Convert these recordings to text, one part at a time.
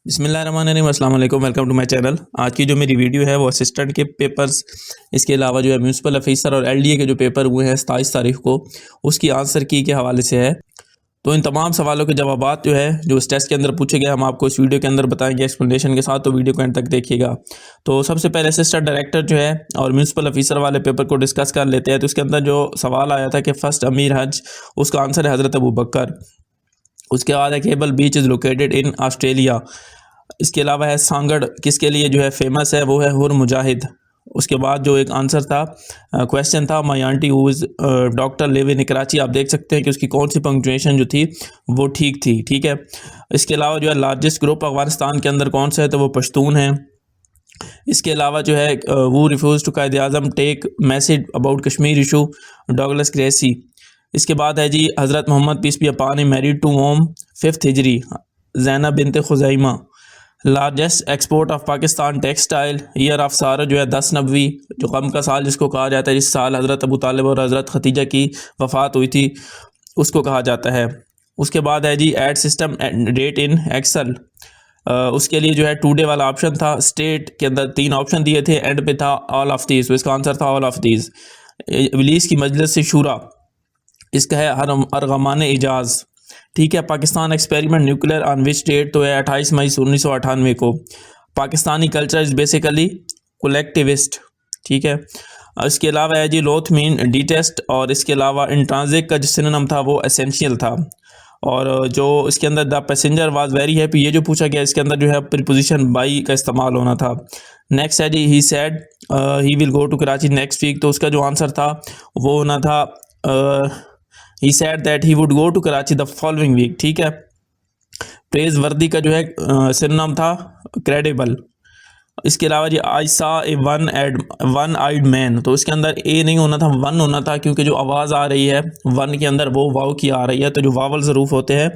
बिस्मिल्लाहिर्रहमानिर्रहीम, अस्सलाम वालेकुम, वेलकम टू माय चैनल। आज की जो मेरी वीडियो है वो असिस्टेंट के पेपर्स, इसके अलावा जो है म्यूनसिपल ऑफिसर और एलडीए के जो पेपर हुए हैं 27 तारीख को, उसकी आंसर की के हवाले से है। तो इन तमाम सवालों के जवाबात जो है जो इस टेस्ट के अंदर पूछे गए हम आपको इस वीडियो के अंदर बताएंगे एक्सप्लेनेशन के साथ, तो वीडियो को एंड तक देखिएगा। तो सबसे पहले असिस्टेंट डायरेक्टर जो है और म्यूनसिपल ऑफिसर वाले पेपर को डिस्कस कर लेते हैं। तो इसके अंदर जो सवाल आया था कि फर्स्ट अमीर हज, उसका आंसर है हज़रत अबू बकर। उसके बाद है cable beach is located in Australia. इसके अलावा है सांगड़ किसके लिए जो है फेमस है, वो है हुर मुजाहिद। उसके बाद जो एक आंसर था, क्वेश्चन था, माई aunty who is doctor live in Karachi. आप देख सकते हैं कि उसकी कौन सी पंक्चुएशन जो थी वो ठीक थी। ठीक है, इसके अलावा जो है लार्जेस्ट ग्रुप अफगानिस्तान के अंदर कौन सा है, तो वो पश्तून है। इसके अलावा जो है वो refuse to Quaid Azam take message about Kashmir issue, Douglas Gracey. इसके बाद है जी Hazrat Muhammad peace be upon him married to whom 5th हिजरी, Zainab bint Khuzaima. Largest export of Pakistan textile, year of सारा जो है 10 नबवी, जो गम का साल जिसको कहा जाता है, जिस साल हज़रत अबू तालिब और हज़रत खतीजा की वफ़ात हुई थी, उसको कहा जाता है। उसके बाद है जी add system date in Excel. उसके लिए जो है टुडे वाला ऑप्शन था। स्टेट के अंदर 3 ऑप्शन दिए थे, एंड पे था ऑल ऑफ दीज, तो इसका आंसर था ऑल ऑफ दीज। इब्लीस की मजलिस से शूरा, इसका है अरगमान इजाज़। ठीक है, Pakistan experiment nuclear on which date, तो है 28 मई 1998 को। पाकिस्तानी कल्चर इज़ बेसिकली कलेक्टिविस्ट। ठीक है, इसके अलावा है जी लोथ मीन डिटेस्ट, और इसके अलावा इंट्रांजिक का जो सिनोनिम था वो एसेंशियल था। और जो इसके अंदर the passenger was very happy, ये जो पूछा गया इसके अंदर जो है प्रीपोजिशन बाई का इस्तेमाल होना था। नेक्स्ट है जी he said he will go to Karachi next week, तो उसका जो आंसर था वो होना था he said that he would go to Karachi the following week. ठीक है, प्रेज वर्दी का जो है सिनोनिम था क्रेडिबल। इसके अलावा जी आई सा ए वन आइड मैन, तो इसके अंदर ए नहीं होना था, वन होना था, क्योंकि जो आवाज़ आ रही है वन के अंदर वो वाव की आ रही है, तो जो वावल ज़रूफ होते हैं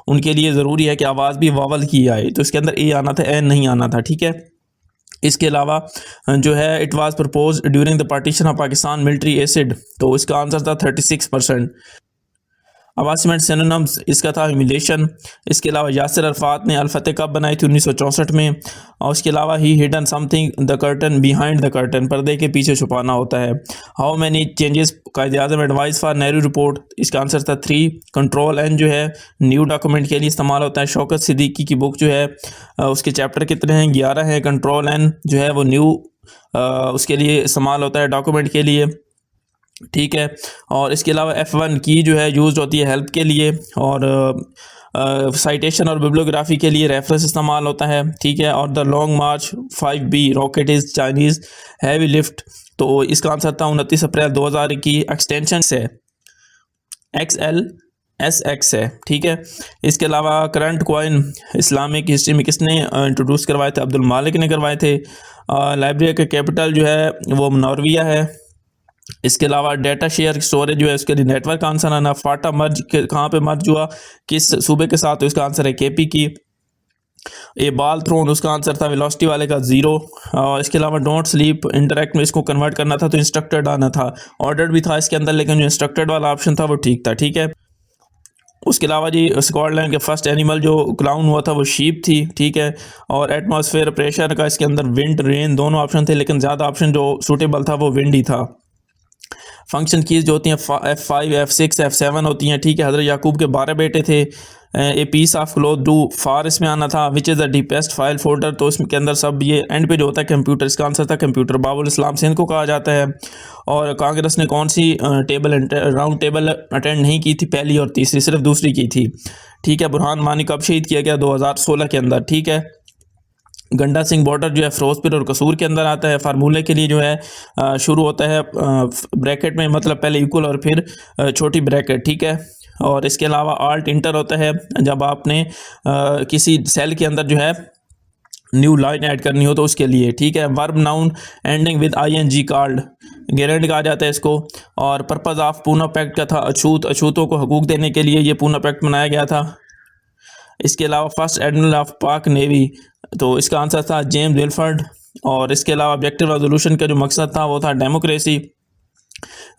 उनके लिए ज़रूरी है कि आवाज़ भी वावल की आए, तो इसके अंदर ए आना था, एन नहीं आना था। ठीक है, इसके अलावा जो है it was propose during the partition of Pakistan military acid, तो इसका आंसर था 36%। अबासमेंट सिनोनिम्स, इसका था ह्यूमिलेशन। इसके अलावा यासिर अरफात ने अल फतेह कब बनाई थी, 1964 में। और उसके अलावा he hidden something the curtain behind the curtain, पर्दे के पीछे छुपाना होता है। हाउ मैनी चेंजेस कायदे आज़म एडवाइस फॉर नेहरू रिपोर्ट, इसका आंसर था 3। कंट्रोल एन जो है न्यू डॉक्यूमेंट के लिए इस्तेमाल होता है। शौकत सिद्दीकी की बुक जो है उसके चैप्टर कितने हैं, 11 हैं। कंट्रोल एन जो है वो न्यू उसके लिए इस्तेमाल होता है, डॉक्यूमेंट के लिए। ठीक है, और इसके अलावा F1 की जो है यूज़ होती है हेल्प के लिए, और साइटेशन और बिब्लियोग्राफी के लिए रेफरेंस इस्तेमाल होता है। ठीक है, और the long March 5B rocket is Chinese heavy lift, तो इसका आंसर था 29 अप्रैल 2000 की। एक्सटेंशन से XLSX है। ठीक है, इसके अलावा करंट कॉइन इस्लामिक हिस्ट्री में किसने इंट्रोड्यूस करवाए थे, अब्दुल मालिक ने करवाए थे। लाइब्रेरी का कैपिटल जो है वो नॉर्विया है। इसके अलावा डेटा शेयर स्टोरेज जो है उसके लिए नेटवर्क का आंसर आना। फाटा मर्ज कहाँ पे मर्ज हुआ, किस सूबे के साथ, तो इसका आंसर है केपी की। ए बाल थ्रोन, उसका आंसर था वेलोसिटी वाले का 0। और इसके अलावा डोंट स्लीप इंटरेक्ट में इसको कन्वर्ट करना था तो इंस्ट्रक्टेड आना था। ऑर्डर भी था इसके अंदर, लेकिन जो इंस्ट्रक्टेड वाला ऑप्शन था वो ठीक था। ठीक है, उसके अलावा जी स्कॉटलैंड के फर्स्ट एनिमल जो क्लाउन हुआ था वो शीप थी। ठीक है, और एटमॉस्फेयर प्रेशर का इसके अंदर विंड रेन दोनों ऑप्शन थे, लेकिन ज़्यादा ऑप्शन जो सूटेबल था वो विंड ही था। फंक्शन कीज़ जो होती हैं F5 F6 F7 होती हैं। ठीक है, हज़रत याकूब के 12 बेटे थे। ए पीस ऑफ क्लोथ डू फार इसमें आना था। Which is the deepest file folder, तो इसके अंदर सब ये एंड पे जो होता है कंप्यूटर, इसका आंसर था कंप्यूटर। बाबुल इस्लाम सिंध को कहा जाता है। और कांग्रेस ने कौन सी राउंड टेबल अटेंड नहीं की थी, पहली और तीसरी, सिर्फ दूसरी की थी। ठीक है, बुरहान वानी कब शहीद किया गया, 2016 के अंदर। ठीक है, गंडा सिंह बॉर्डर जो है फिरोजपुर और कसूर के अंदर आता है। फार्मूले के लिए जो है शुरू होता है ब्रैकेट में, मतलब पहले इक्वल और फिर छोटी ब्रैकेट। ठीक है, और इसके अलावा आल्ट इंटर होता है जब आपने किसी सेल के अंदर जो है न्यू लाइन ऐड करनी हो तो उसके लिए। ठीक है, verb noun ending with ING called, gerund कहा जाता है इसको। और पर्पज़ ऑफ पूना पैक्ट का था अछूतों को हकूक देने के लिए ये पूना पैक्ट बनाया गया था। इसके अलावा फर्स्ट एडमिरल ऑफ पाक नेवी, तो इसका आंसर था जेम्स विल्फर्ड। और इसके अलावा ऑब्जेक्टिव रेजोल्यूशन का जो मकसद था वो था democracy.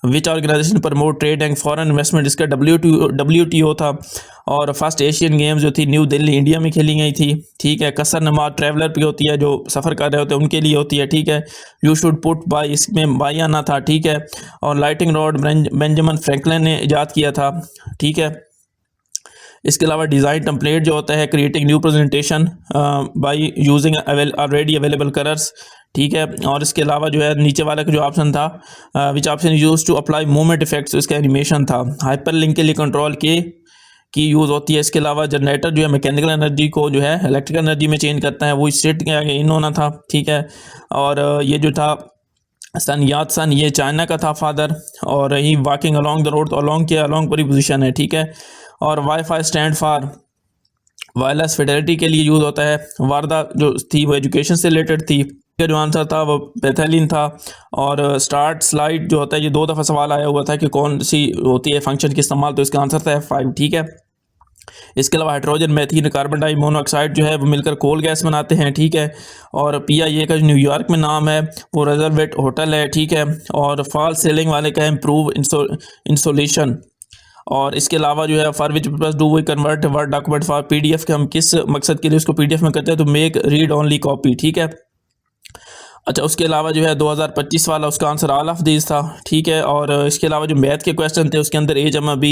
Which organisation promote trade and foreign investment, इसका WTO था। और फर्स्ट एशियन गेम्स जो थी न्यू दिल्ली इंडिया में खेली गई थी, ठीक है। कसर नमाज ट्रैवलर पे होती है, जो सफ़र कर रहे होते हैं उनके लिए होती है, ठीक है। यू शुड पुट बाई, इसमें बाई आना था, ठीक है। और लाइटिंग रॉड बेंजामिन फ्रैंकलिन ने ईजाद किया था, ठीक है। इसके अलावा डिज़ाइन टेम्पलेट जो होता है, creating new presentation by using already available colours, ठीक है। और इसके अलावा जो है नीचे वाला का जो ऑप्शन था which option use to apply movement effects, इसका एनिमेशन था। हाइपर लिंक के लिए कंट्रोल के की यूज़ होती है। इसके अलावा जनरेटर जो है मैकेनिकल एनर्जी को जो है इलेक्ट्रिकल एनर्जी में चेंज करता है, वो स्टेट के आगे इन होना था, ठीक है। और ये जो था सन याद सन, ये चाइना का था फादर। और ही वॉकिंग अलोंग द रोड, तो अलोंग के अलोंग पूरी पोजीशन है, ठीक है। और wifi stand for wireless Fidelity के लिए यूज़ होता है। वारदा जो थी वो एजुकेशन से रिलेटेड थी, का जो आंसर था वो पैथेलिन था। और स्टार्ट स्लाइड जो होता है, ये 2 दफ़ा सवाल आया हुआ था कि कौन सी होती है फंक्शन की इस्तेमाल, तो इसका आंसर था F5, ठीक है। इसके अलावा हाइड्रोजन, मेथीन, कार्बन डाई मोनोऑक्साइड जो है वो मिलकर कोल गैस बनाते हैं, ठीक है। और PIA का जो न्यूयॉर्क में नाम है वो रिजर्वेट होटल है, ठीक है। और फॉल सेलिंग वाले का इम्प्रूव इंसोलेशन। और इसके अलावा जो है for which purpose do we convert word document for PDF के, हम किस मकसद के लिए उसको PDF में करते हैं, तो मेक रीड ओनली कॉपी, ठीक है। अच्छा, उसके अलावा जो है 2025 वाला, उसका आंसर ऑल ऑफ दीज था, ठीक है। और इसके अलावा जो मैथ के क्वेश्चन थे उसके अंदर A जमा B,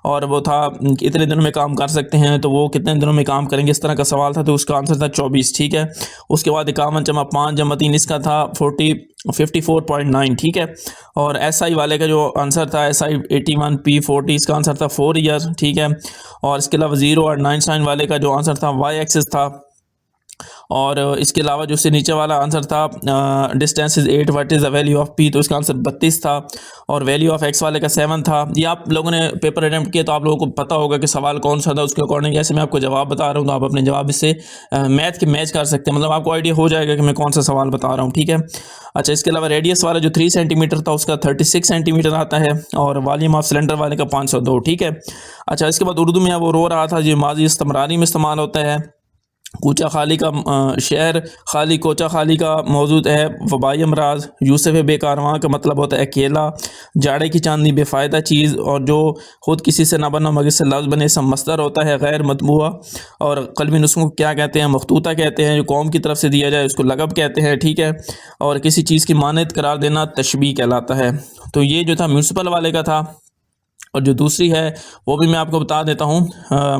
और वो था कितने दिनों में काम कर सकते हैं, तो वो कितने दिनों में काम करेंगे, इस तरह का सवाल था, तो उसका आंसर था 24, ठीक है। उसके बाद 51 जमा 5 जमा 3, इसका था 54.9, ठीक है। और SI वाले का जो आंसर था SI 81P40, इसका आंसर था 4 ईयर, ठीक है। और इसके अलावा 0 और 9 साइन वाले का जो आंसर था Y एक्सिस था। और इसके अलावा जो उससे नीचे वाला आंसर था distance is 8, what is the value of P, तो इसका आंसर 32 था। और वैल्यू ऑफ X वाले का 7 था। ये आप लोगों ने पेपर अटैम्प्ट किया तो आप लोगों को पता होगा कि सवाल कौन सा था, उसके अकॉर्डिंग जैसे मैं आपको जवाब बता रहा हूँ तो आप अपने जवाब इससे मैथ के मैच कर सकते हैं, मतलब आपको आइडिया हो जाएगा कि मैं कौन सा सवाल बता रहा हूँ, ठीक है। अच्छा, इसके अलावा रेडियस वाला जो 3 सेंटीमीटर था उसका 36 सेंटीमीटर आता है। और वॉल्यूम ऑफ सिलेंडर वाले का 502, ठीक है। अच्छा, इसके बाद उर्दू में वो रो रहा था, जो माजी इस्तमरारी में इस्तेमाल होता है। कूचा खाली का शहर खाली, कोचा खाली का मौजूद है वबाई अमराज। यूसुफ बेकारवां का मतलब होता है अकेला। जाड़े की चांदनी बेफ़ायदा चीज़, और जो ख़ुद किसी से ना बना मगर से लफ्ज़ बने सब मस्दर होता है गैर मतबूआ। और कलमी नुस्खों को क्या कहते हैं, मखतूता कहते हैं। जो कौम की तरफ से दिया जाए उसको लगब कहते हैं, ठीक है। और किसी चीज़ की मानद करार देना तशबीह कहलाता है। तो ये जो था म्यूनसिपल वाले का था। और जो दूसरी है वो भी मैं आपको बता देता हूँ,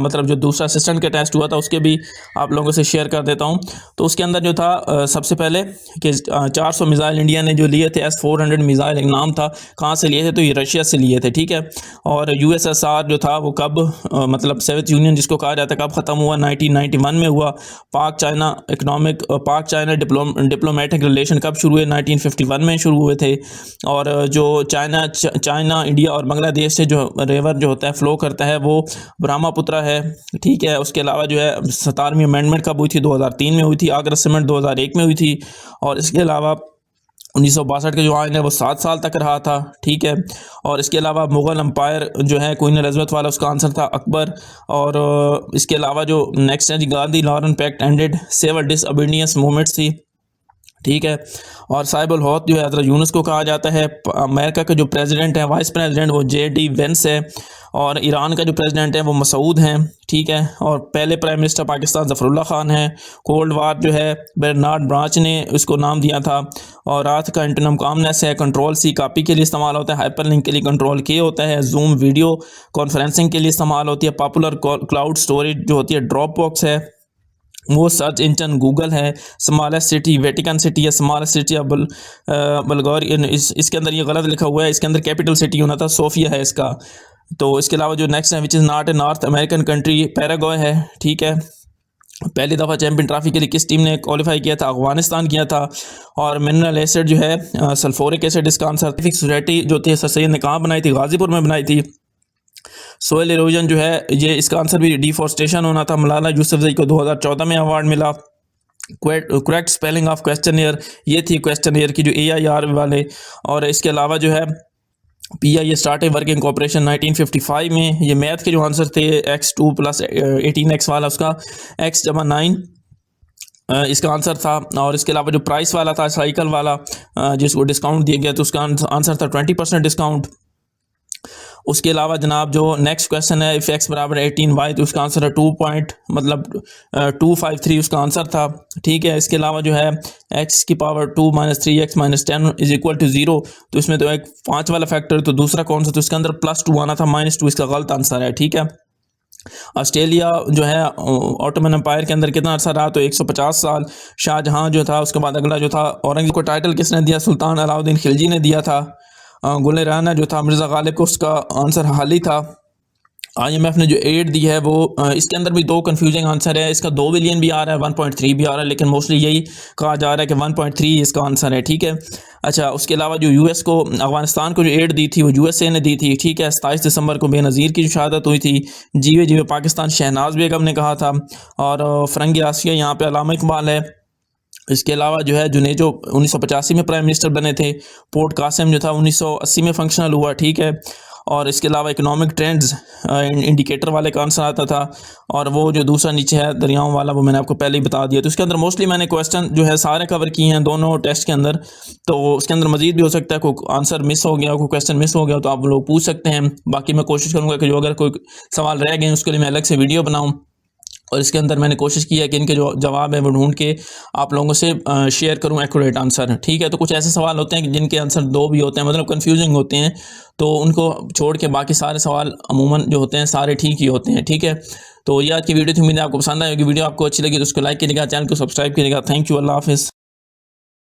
मतलब जो दूसरा असिस्टेंट का टेस्ट हुआ था उसके भी आप लोगों से शेयर कर देता हूँ। तो उसके अंदर जो था सबसे पहले कि 400 मिज़ाइल इंडिया ने जो लिए थे, S-400 मिज़ाइल एक नाम था, कहाँ से लिए थे, तो ये रशिया से लिए थे, ठीक है। और USSR जो था वो कब मतलब सोवियत यूनियन जिसको कहा जाता है, कब ख़त्म हुआ, 1991 में हुआ। पाक चाइना डिप्लोमेटिक रिलेशन कब शुरू हुए, 1951 में शुरू हुए थे। और जो चाइना इंडिया और बांग्लादेश से जो रिवर जो होता है फ्लो करता है वो ब्रह्मपुत्र है, ठीक है। उसके अलावा जो है 17वीं अमेंडमेंट कब हुई थी, 2003 में हुई थी। आगरा समिट 2001 में हुई थी। और इसके अलावा 1962 का जो आइन है वो 7 साल तक रहा था, ठीक है। और इसके अलावा मुग़ल एम्पायर जो है क्वीन एलिज़ाबेथ वाला, उसका आंसर था अकबर। और इसके अलावा जो नेक्स्ट है Gandhi Irwin pact ended civil disobedience movements थी, ठीक है। और साहिबुल हौत जो है हज़रत यूनुस को कहा जाता है। अमेरिका के जो प्रेसिडेंट है, वाइस प्रेसिडेंट, वो JD वेंस है। और ईरान का जो प्रेसिडेंट है वो मसूद हैं, ठीक है। और पहले प्राइम मिनिस्टर पाकिस्तान ज़फ़रुल्लाह खान है। कोल्ड वार जो है बर्नार्ड ब्रांच ने उसको नाम दिया था। और रात का एंटोनिम कामनेस है। कंट्रोल C कॉपी के लिए इस्तेमाल होता है। हाइपर लिंक के लिए कंट्रोल K होता है। जूम वीडियो कॉन्फ्रेंसिंग के लिए इस्तेमाल होती है। पॉपुलर क्लाउड स्टोरेज जो होती है ड्रॉप बॉक्स है। वो सर्च इंजन गूगल है। स्मॉलेस्ट सिटी वेटिकन सिटी है। स्मॉलेस्ट सिटी ऑफ बल्गोरिया, इसके अंदर ये गलत लिखा हुआ है, इसके अंदर कैपिटल सिटी होना था, सोफिया है इसका। तो इसके अलावा जो नेक्स्ट है which is not a north American country, Paraguay है, ठीक है। पहली दफ़ा चैम्पियन ट्रॉफी के लिए किस टीम ने क्वालिफाई किया था, अफगानिस्तान किया था। और मिनरल एसिड जो है सल्फोरिक एसिड, इसका आंसर सोसाइटी जो थी सर सैयद ने कहाँ बनाई थी, गाजीपुर में बनाई थी। सोयल इरोजन जो है ये इसका आंसर भी डिफॉरेस्टेशन होना था। मलाला यूसुफजई को 2014 में अवार्ड मिला। करेक्ट स्पेलिंग ऑफ क्वेश्चनियर, ये थी क्वेश्चनियर की जो AIR वाले। और इसके अलावा जो है PIA स्टार्टेड वर्किंग कॉपरेशन 1955 में। ये मैथ के जो आंसर थे X2 + 18X वाला, उसका X जमा 9 इसका आंसर था। और इसके अलावा जो प्राइस वाला था साइकिल वाला जिसको डिस्काउंट दिया गया तो उसका आंसर था 20% डिस्काउंट। उसके अलावा जनाब जो नेक्स्ट क्वेश्चन है, इफ़ एक्स बराबर 18y, तो उसका आंसर है 2.253 उसका आंसर था। ठीक है, इसके अलावा जो है x की power 2 - 3x - 10 is equal to 0, तो इसमें तो एक 5 वाला फैक्टर, तो दूसरा कौन सा, तो इसके अंदर +2 आना था, -2 इसका गलत आंसर है। ठीक है, ऑस्ट्रेलिया जो है ऑटोमन एम्पायर के अंदर कितना अर्सा रहा, तो 150 साल। शाहजहां जो था, उसके बाद अगला जो था औरंगजेब को टाइटल किसने दिया, सुल्तान अलाउद्दीन खिलजी ने दिया था। गुल राना जो था मिर्ज़ा गालिब को, उसका आंसर हाली था। IMF ने जो एड दी है वो इसके अंदर भी दो कंफ्यूजिंग आंसर है, इसका 2 बिलियन भी आ रहा है, 1.3 भी आ रहा है, लेकिन मोस्टली यही कहा जा रहा है कि 1.3 इसका आंसर है। ठीक है, अच्छा, उसके अलावा जो US को, अफगानिस्तान को जो एड दी थी वो USA ने दी थी। ठीक है, 27 दिसंबर को बेनज़ीर की जो शहादत हुई थी, जीवे जीवे पाकिस्तान, शहनाज बेगम ने कहा था। और फ़रंग आसिया यहाँ पे अल्लामा इकबाल है। इसके अलावा जो है जुनेजो 1985 में प्राइम मिनिस्टर बने थे। पोर्ट कासिम जो था 1980 में फंक्शनल हुआ। ठीक है, और इसके अलावा इकोनॉमिक ट्रेंड्स इंडिकेटर वाले का आंसर आता था। और वो जो दूसरा नीचे है दरियाओं वाला, वो मैंने आपको पहले ही बता दिया। तो इसके अंदर मोस्टली मैंने क्वेश्चन जो है सारे कवर किए हैं दोनों टेस्ट के अंदर। तो उसके अंदर मजीद भी हो सकता है कोई आंसर मिस हो गया, कोई क्वेश्चन मिस हो गया, तो आप लोग पूछ सकते हैं। बाकी मैं कोशिश करूँगा कि जो अगर कोई सवाल रह गए उसके लिए मैं अलग से वीडियो बनाऊँ। और इसके अंदर मैंने कोशिश की है कि इनके जो जवाब है वो ढूंढ के आप लोगों से शेयर करूं एक्यूरेट आंसर। ठीक है, तो कुछ ऐसे सवाल होते हैं कि जिनके आंसर दो भी होते हैं, मतलब कंफ्यूजिंग होते हैं, तो उनको छोड़ के बाकी सारे सवाल अमूमन जो होते हैं सारे ठीक ही होते हैं। ठीक है, तो ये आज की वीडियो थी, उम्मीद है आपको पसंद आई होगी। वीडियो आपको अच्छी लगी तो उसको लाइक कीजिएगा, चैनल को सब्सक्राइब कीजिएगा। थैंक यू, अल्लाह हाफिज़।